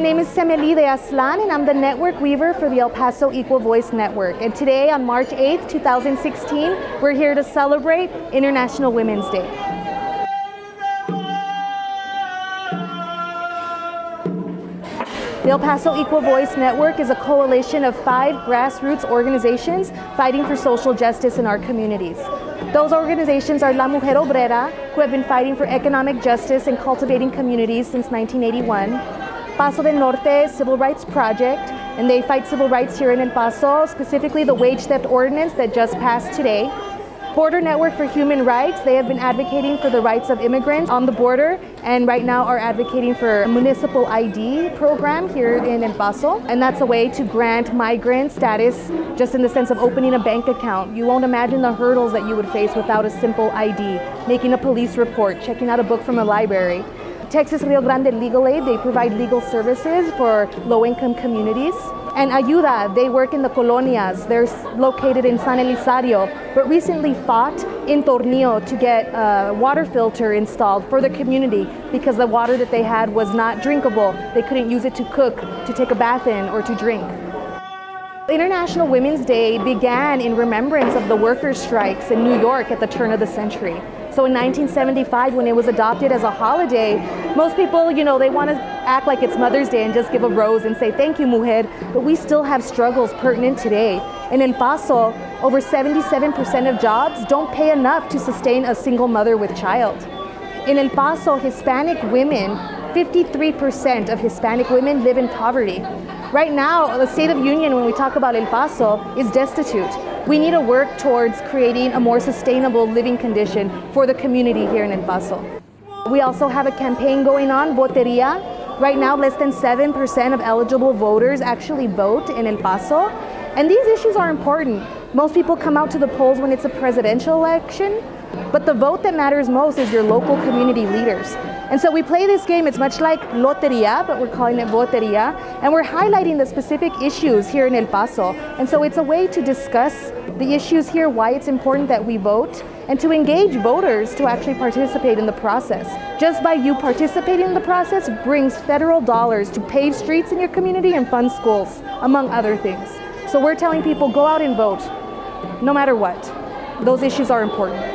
name is Cemelli De Aztlán, and I'm the network weaver for the El Paso Equal Voice Network. And today, on March 8th, 2016, we're here to celebrate International Women's Day. The El Paso Equal Voice Network is a coalition of 5 grassroots organizations fighting for social justice in our communities. Those organizations are La Mujer Obrera, who have been fighting for economic justice and cultivating communities since 1981. Paso del Norte Civil Rights Project, and they fight civil rights here in El Paso, specifically the wage theft ordinance that just passed today. Border Network for Human Rights, they have been advocating for the rights of immigrants on the border, and right now are advocating for a municipal ID program here in El Paso. And that's a way to grant migrant status just in the sense of opening a bank account. You won't imagine the hurdles that you would face without a simple ID, making a police report, checking out a book from a library. Texas Rio Grande Legal Aid, they provide legal services for low-income communities. And Ayuda, they work in the colonias. They're located in San Elizario, but recently fought in Tornillo to get a water filter installed for the community because the water that they had was not drinkable. They couldn't use it to cook, to take a bath in, or to drink. International Women's Day began in remembrance of the workers' strikes in New York at the turn of the century. So in 1975, when it was adopted as a holiday, most people, they want to act like it's Mother's Day and just give a rose and say, "Thank you, mujer," but we still have struggles pertinent today. In El Paso, over 77% of jobs don't pay enough to sustain a single mother with child. In El Paso, Hispanic women, 53% of Hispanic women live in poverty. Right now, the State of Union, when we talk about El Paso, is destitute. We need to work towards creating a more sustainable living condition for the community here in El Paso. We also have a campaign going on, Voteria. Right now, less than 7% of eligible voters actually vote in El Paso. And these issues are important. Most people come out to the polls when it's a presidential election, but the vote that matters most is your local community leaders. And so we play this game, it's much like Loteria, but we're calling it Voteria, and we're highlighting the specific issues here in El Paso. And so it's a way to discuss the issues here, why it's important that we vote, and to engage voters to actually participate in the process. Just by you participating in the process brings federal dollars to pave streets in your community and fund schools, among other things. So we're telling people, go out and vote, no matter what. Those issues are important.